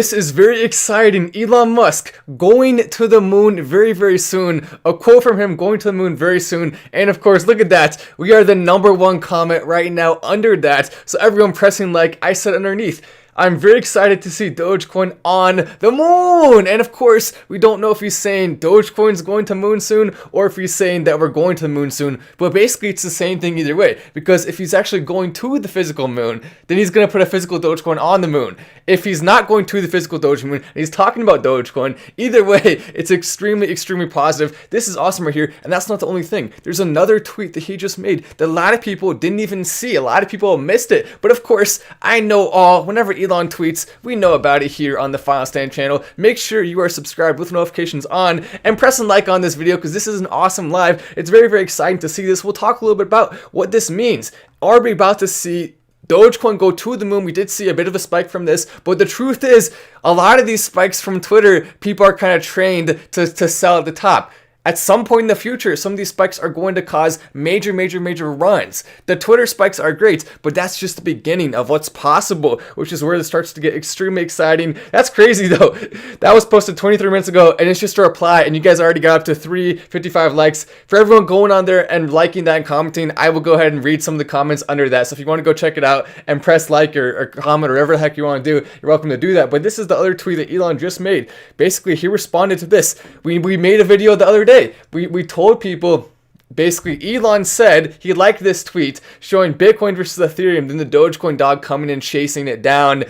This is very exciting. Elon Musk going to the moon very, very soon. A quote from him going to the moon very soon. And of course, look at that. We are the #1 comment right now under that. So everyone pressing like, I said underneath. I'm very excited to see Dogecoin on the moon. And of course, we don't know if he's saying Dogecoin's going to moon soon or if he's saying that we're going to the moon soon. But basically, it's the same thing either way. Because if he's actually going to the physical moon, then he's going to put a physical Dogecoin on the moon. If he's not going to the physical Dogecoin and he's talking about Dogecoin, either way, it's extremely, extremely positive. This is awesome right here. And that's not the only thing. There's another tweet that he just made that a lot of people didn't even see. A lot of people missed it. But of course, I know whenever Elon tweets, we know about it here on the Final Stand channel. Make sure you are subscribed with notifications on and press a like on this video because this is an awesome live. It's very, very exciting to see this. We'll talk a little bit about what this means. Are we about to see Dogecoin go to the moon? We did see a bit of a spike from this, but the truth is a lot of these spikes from Twitter, people are kind of trained to sell at the top. At some point in the future, some of these spikes are going to cause major, major, major runs. The Twitter spikes are great, but that's just the beginning of what's possible, which is where it starts to get extremely exciting. That's crazy though. That was posted 23 minutes ago, and it's just a reply, and you guys already got up to 355 likes. For everyone going on there and liking that and commenting, I will go ahead and read some of the comments under that. So if you want to go check it out and press like or comment or whatever the heck you want to do, you're welcome to do that. But this is the other tweet that Elon just made. Basically, he responded to this. We made a video the other day. We told people, basically, Elon said he liked this tweet showing Bitcoin versus Ethereum, then the Dogecoin dog coming and chasing it down.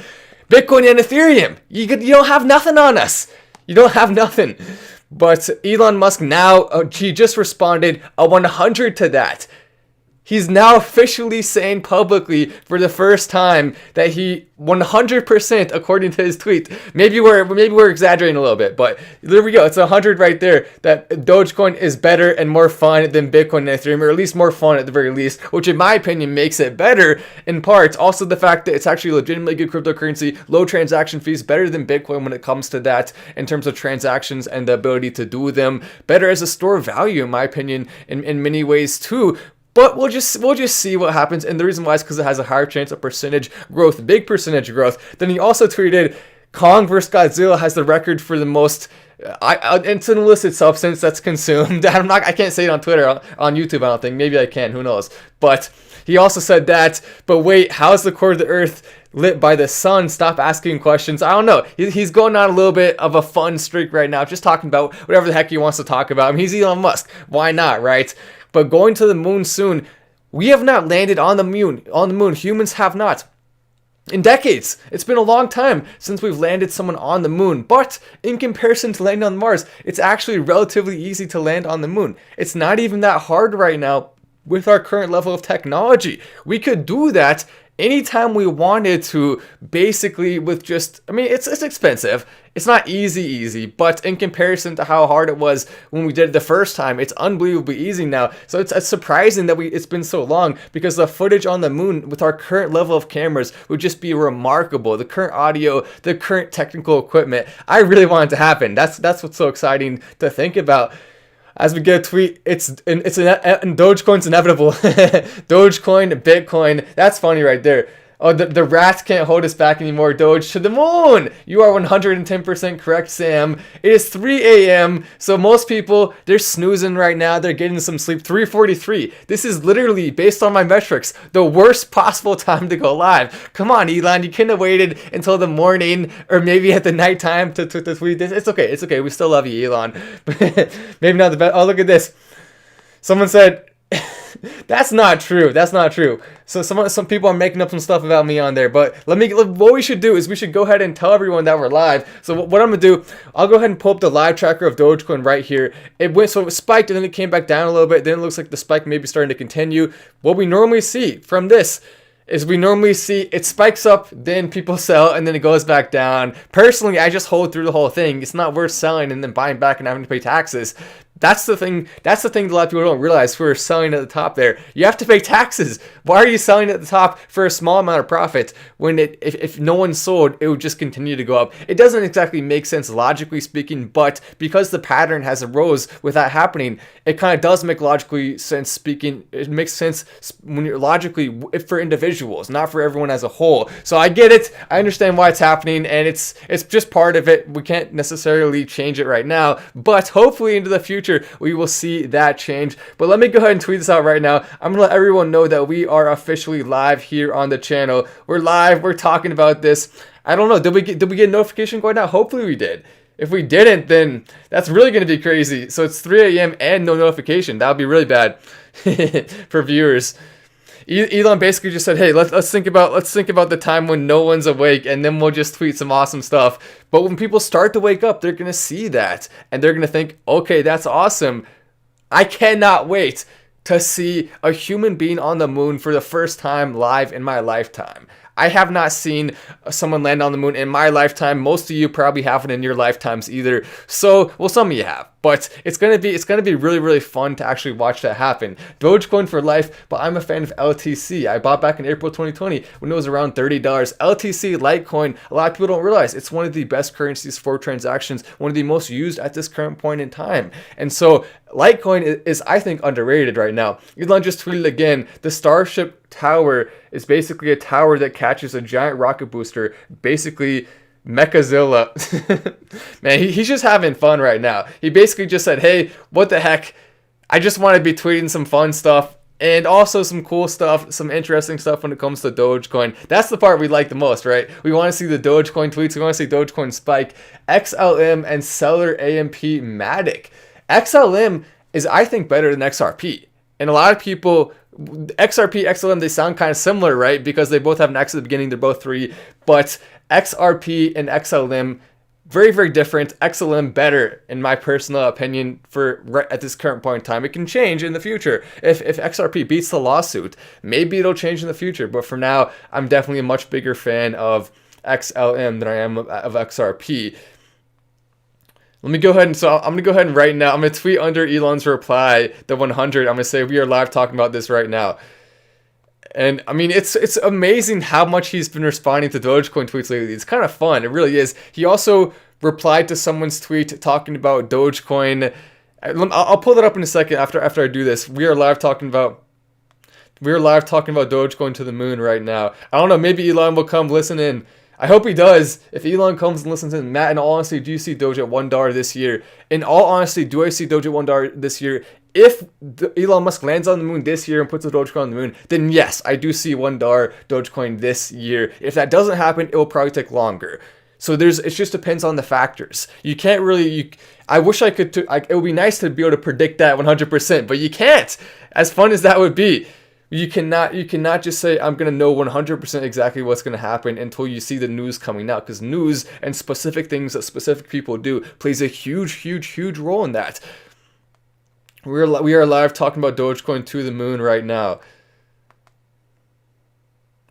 Bitcoin and Ethereum, you don't have nothing on us. You don't have nothing. But Elon Musk now, he just responded a 100 to that. He's now officially saying publicly for the first time that he 100%, according to his tweet, maybe we're exaggerating a little bit, but there we go. It's 100 right there, that Dogecoin is better and more fun than Bitcoin and Ethereum, or at least more fun at the very least, which in my opinion makes it better in parts. Also the fact that it's actually legitimately good cryptocurrency, low transaction fees, better than Bitcoin when it comes to that in terms of transactions and the ability to do them, better as a store of value in my opinion in many ways too. But we'll just see what happens, and the reason why is because it has a higher chance of percentage growth, big percentage growth. Then he also tweeted, Kong vs. Godzilla has the record for the most. It's an illicit substance that's consumed. I can't say it on Twitter, on YouTube. I don't think. Maybe I can. Who knows? But he also said that. But wait, how is the core of the Earth lit by the sun? Stop asking questions. I don't know. He's going on a little bit of a fun streak right now, just talking about whatever the heck he wants to talk about. I mean, he's Elon Musk. Why not, right? But going to the moon soon. We have not landed on the moon. Humans have not. In decades. It's been a long time since we've landed someone on the moon. But in comparison to landing on Mars, it's actually relatively easy to land on the moon. It's not even that hard right now with our current level of technology. We could do that anytime we wanted to, basically with just, I mean, it's expensive. It's not easy, but in comparison to how hard it was when we did it the first time, it's unbelievably easy now. So it's surprising that it's been so long, because the footage on the moon with our current level of cameras would just be remarkable. The current audio, the current technical equipment, I really want it to happen. That's what's so exciting to think about. As we get a tweet, Dogecoin's inevitable. Dogecoin, Bitcoin, that's funny right there. Oh, the rats can't hold us back anymore. Doge to the moon. You are 110% correct, Sam. It is 3 a.m. So most people, they're snoozing right now. They're getting some sleep. 3:43. This is literally, based on my metrics, the worst possible time to go live. Come on, Elon. You couldn't have waited until the morning or maybe at the nighttime to tweet this. It's okay. It's okay. We still love you, Elon. Maybe not the best. Oh, look at this. Someone said, that's not true. That's not true. So some people are making up some stuff about me on there. But what we should do is we should go ahead and tell everyone that we're live. So what I'm gonna do, I'll go ahead and pull up the live tracker of Dogecoin right here. It spiked and then it came back down a little bit. Then it looks like the spike may be starting to continue. What we normally see from this is we normally see it spikes up, then people sell, and then it goes back down. Personally, I just hold through the whole thing. It's not worth selling and then buying back and having to pay taxes. That's the thing. That's the thing that a lot of people don't realize who are selling at the top there. You have to pay taxes. Why are you selling at the top for a small amount of profit when if no one sold, it would just continue to go up? It doesn't exactly make sense logically speaking, but because the pattern has arose with that happening, it kind of does make logically sense speaking. It makes sense when you're logically for individuals, not for everyone as a whole. So I get it. I understand why it's happening, and it's just part of it. We can't necessarily change it right now, but hopefully into the future we will see that change. But let me go ahead and tweet this out right now. I'm gonna let everyone know that we are officially live here on the channel. We're live. We're talking about this. I don't know. Did we get a notification going out? Hopefully we did. If we didn't, then that's really going to be crazy. So it's 3 a.m. and no notification. That would be really bad for viewers. Elon basically just said, "Hey, let's think about the time when no one's awake, and then we'll just tweet some awesome stuff." But when people start to wake up, they're gonna see that, and they're gonna think, "Okay, that's awesome. I cannot wait to see a human being on the moon for the first time live in my lifetime." I have not seen someone land on the moon in my lifetime. Most of you probably haven't in your lifetimes either. So, well, some of you have, but it's gonna be really, really fun to actually watch that happen. Dogecoin for life, but I'm a fan of LTC. I bought back in April 2020 when it was around $30. LTC, Litecoin, a lot of people don't realize it's one of the best currencies for transactions, one of the most used at this current point in time. And so Litecoin is, I think, underrated right now. Elon just tweeted again, the Starship Tower is basically a tower that catches a giant rocket booster, basically Mechazilla. Man, he's just having fun right now. He basically just said, "Hey, what the heck? I just want to be tweeting some fun stuff and also some cool stuff, some interesting stuff when it comes to Dogecoin." That's the part we like the most, right? We want to see the Dogecoin tweets. We want to see Dogecoin spike, XLM, and seller AMP Matic. XLM is, I think, better than XRP. And a lot of people, XRP, XLM, they sound kind of similar, right? Because they both have an X at the beginning. They're both 3. But XRP and XLM, very, very different. XLM better, in my personal opinion, for right at this current point in time. It can change in the future. If XRP beats the lawsuit, maybe it'll change in the future. But for now, I'm definitely a much bigger fan of XLM than I am of XRP. Let me go ahead and, so I'm going to go ahead and right now, I'm going to tweet under Elon's reply, the 100. I'm going to say we are live talking about this right now. And I mean, it's amazing how much he's been responding to Dogecoin tweets lately. It's kind of fun. It really is. He also replied to someone's tweet talking about Dogecoin. I'll pull that up in a second after I do this. We are live talking about Dogecoin to the moon right now. I don't know. Maybe Elon will come listen in. I hope he does. If Elon comes and listens in, Matt, in all honesty, do you see Doge at $1 this year? In all honesty, do I see Doge at $1 this year? If Elon Musk lands on the moon this year and puts the Dogecoin on the moon, then yes, I do see $1 Dogecoin this year. If that doesn't happen, it will probably take longer. So it just depends on the factors. You can't really, I wish I could, it would be nice to be able to predict that 100%, but you can't. As fun as that would be. You cannot just say, I'm going to know 100% exactly what's going to happen until you see the news coming out, because news and specific things that specific people do plays a huge role in that. We are live talking about Dogecoin to the moon right now.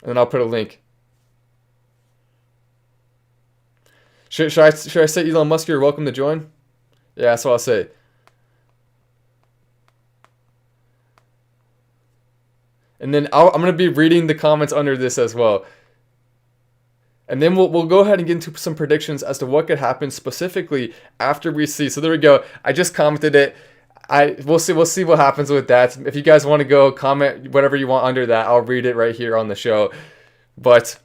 And I'll put a link. Should I say, Elon Musk, you're welcome to join? Yeah, that's what I'll say. And then I'm going to be reading the comments under this as well. And then we'll go ahead and get into some predictions as to what could happen specifically after we see. So there we go. I just commented it. We'll see what happens with that. If you guys want to go comment whatever you want under that, I'll read it right here on the show. But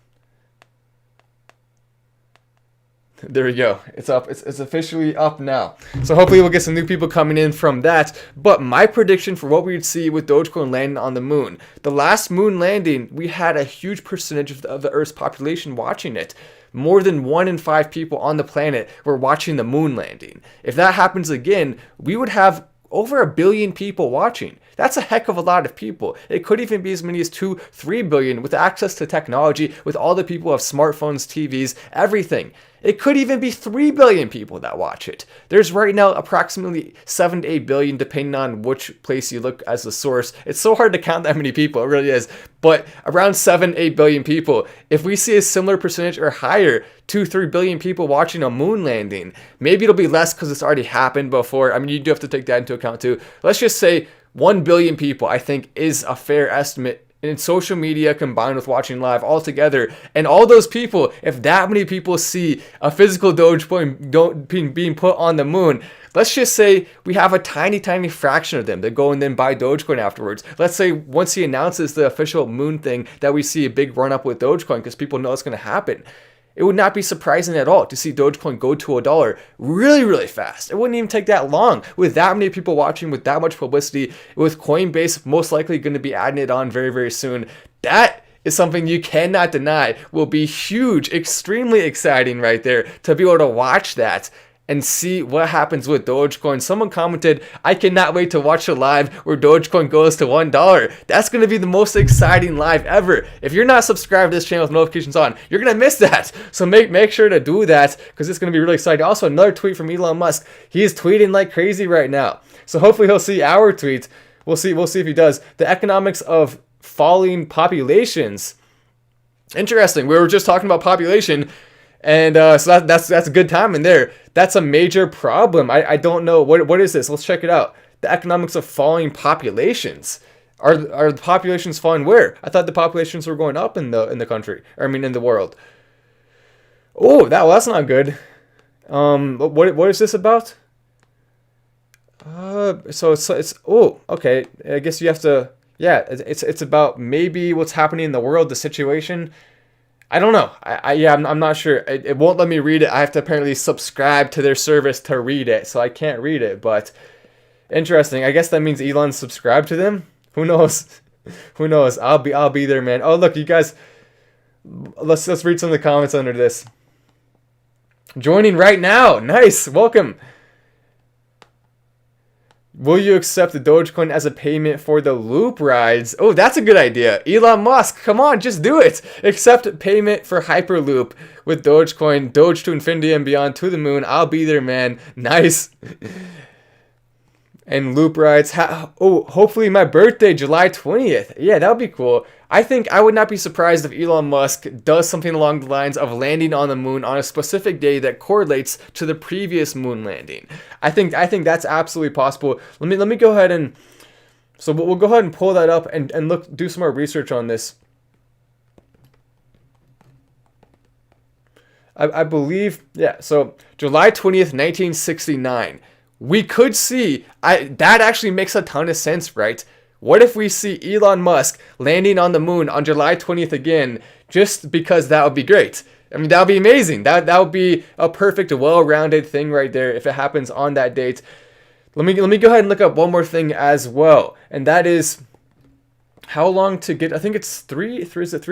there we go. It's up. It's officially up now. So hopefully we'll get some new people coming in from that. But my prediction for what we would see with Dogecoin landing on the moon. The last moon landing, we had a huge percentage of the Earth's population watching it. More than 1 in 5 people on the planet were watching the moon landing. If that happens again, we would have over 1 billion people watching. That's a heck of a lot of people. It could even be as many as 2-3 billion with access to technology, with all the people who have smartphones, TVs, everything. It could even be 3 billion people that watch it. There's right now approximately 7 to 8 billion, depending on which place you look as the source. It's so hard to count that many people, it really is. But around 7, 8 billion people. If we see a similar percentage or higher, 2, 3 billion people watching a moon landing, maybe it'll be less because it's already happened before. I mean, you do have to take that into account too. Let's just say 1 billion people, I think, is a fair estimate in social media combined with watching live all together. And all those people, if that many people see a physical Dogecoin being put on the moon, let's just say we have a tiny fraction of them that go and then buy Dogecoin afterwards. Let's say once he announces the official moon thing that we see a big run up with Dogecoin because people know it's going to happen. It would not be surprising at all to see Dogecoin go to $1 really fast. It wouldn't even take that long with that many people watching, with that much publicity, with Coinbase most likely going to be adding it on very soon. That is something you cannot deny will be huge, extremely exciting right there to be able to watch that and see what happens with Dogecoin. Someone commented, I cannot wait to watch a live where Dogecoin goes to $1. That's going to be the most exciting live ever. If you're not subscribed to this channel with notifications on, you're going to miss that. So make sure to do that because it's going to be really exciting. Also, another tweet from Elon Musk. He's tweeting like crazy right now. So hopefully he'll see our tweets. We'll see if he does. The economics of falling populations. Interesting. We were just talking about population. And so that's a good time in there. That's a major problem. I don't know. What is this? Let's check it out. The economics of falling populations. Are the populations falling where? I thought the populations were going up in the country. Or I mean in the world. Oh, that's not good. What is this about? So it's oh, okay. I guess you have to, yeah, it's about maybe what's happening in the world, the situation. I don't know. I'm not sure. It won't let me read it. I have to apparently subscribe to their service to read it, so I can't read it. But interesting. I guess that means Elon subscribed to them. Who knows? Who knows? I'll be there, man. Oh, look, you guys. Let's read some of the comments under this. Joining right now. Nice. Welcome. Will you accept the Dogecoin as a payment for the loop rides? Oh, that's a good idea. Elon Musk, come on, just do it. Accept payment for Hyperloop with Dogecoin. Doge to infinity and beyond, to the moon. I'll be there, man. Nice. And loop rides. Hopefully my birthday, July 20th. Yeah, that would be cool. I think I would not be surprised if Elon Musk does something along the lines of landing on the moon on a specific day that correlates to the previous moon landing. I think that's absolutely possible. Let me go ahead and so we'll go ahead and pull that up and do some more research on this. I believe, yeah, so July 20th, 1969. We could see, that actually makes a ton of sense, right? What if we see Elon Musk landing on the moon on July 20th again, just because that would be great? I mean, that would be amazing. That would be a perfect, well-rounded thing right there if it happens on that date. Let me go ahead and look up one more thing as well, and that is how long to get, I think it's 3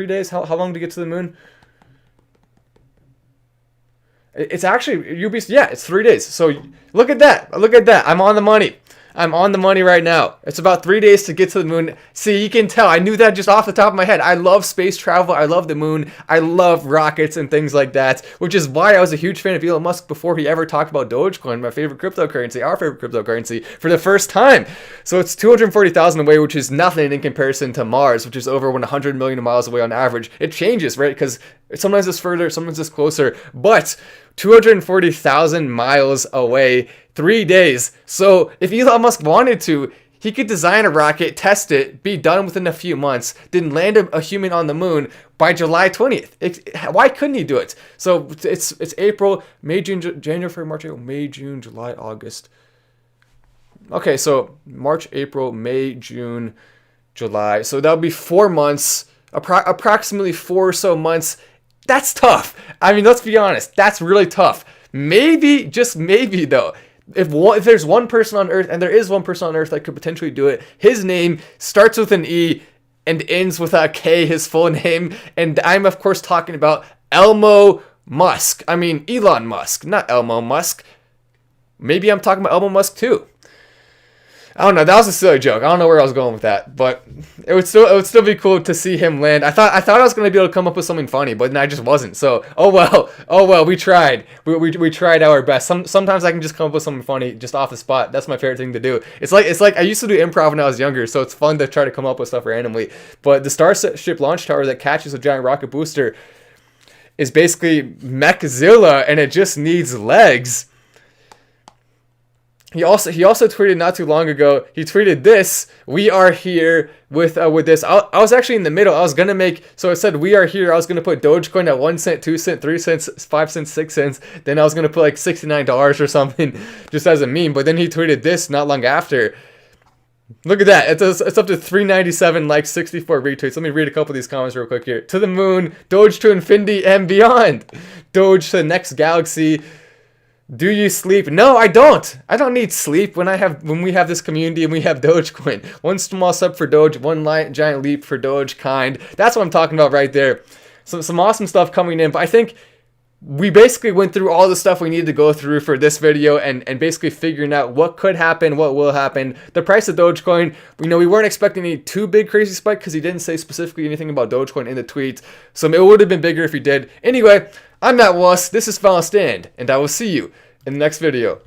days? How long to get to the moon? It's actually, it's 3 days. So look at that. I'm on the money. I'm on the money right now. It's about 3 days to get to the moon. See, you can tell. I knew that just off the top of my head. I love space travel. I love the moon. I love rockets and things like that, which is why I was a huge fan of Elon Musk before he ever talked about Dogecoin, my favorite cryptocurrency, our favorite cryptocurrency, for the first time. So it's 240,000 away, which is nothing in comparison to Mars, which is over 100 million miles away on average. It changes, right? Because sometimes it's further, sometimes it's closer. But 240,000 miles away, 3 days. So if Elon Musk wanted to, he could design a rocket, test it, be done within a few months, then land a human on the moon by July 20th. Why couldn't he do it? So it's April, May, June, January, February, March, April, May, June, July, August. Okay, so March, April, May, June, July. So that would be 4 months, approximately 4 or so months. That's tough. I mean, let's be honest. That's really tough. Maybe, just maybe though, if there's one person on Earth, and there is one person on Earth that could potentially do it, his name starts with an E and ends with a K, his full name, and I'm of course talking about Elon Musk, not Elmo Musk. Maybe I'm talking about Elon Musk too. I don't know. That was a silly joke. I don't know where I was going with that, but it would still be cool to see him land. I thought I was gonna be able to come up with something funny, but then I just wasn't. So oh well. We tried. We tried our best. Sometimes I can just come up with something funny just off the spot. That's my favorite thing to do. It's like I used to do improv when I was younger, so it's fun to try to come up with stuff randomly. But the Starship launch tower that catches a giant rocket booster is basically Mechzilla, and it just needs legs. He also tweeted not too long ago. He tweeted this: "We are here with this." I was actually in the middle. I was gonna make, so it said "We are here." I was gonna put Dogecoin at 1 cent, 2 cent, 3 cents, 5 cents, 6 cents. Then I was gonna put like $69 or something, just as a meme. But then he tweeted this not long after. Look at that. It's up to 397 likes, 64 retweets. Let me read a couple of these comments real quick here. To the moon, Doge to infinity and beyond. Doge to the next galaxy. Do you sleep? No, I don't. I don't need sleep when we have this community and we have Dogecoin. One small step for Doge, one giant leap for Dogekind. That's what I'm talking about right there. Some awesome stuff coming in, but I think we basically went through all the stuff we needed to go through for this video and basically figuring out what could happen, what will happen. The price of Dogecoin, we weren't expecting any too big crazy spike because he didn't say specifically anything about Dogecoin in the tweets. So it would have been bigger if he did. Anyway, I'm Matt Wuss, this is Final Stand, and I will see you in the next video.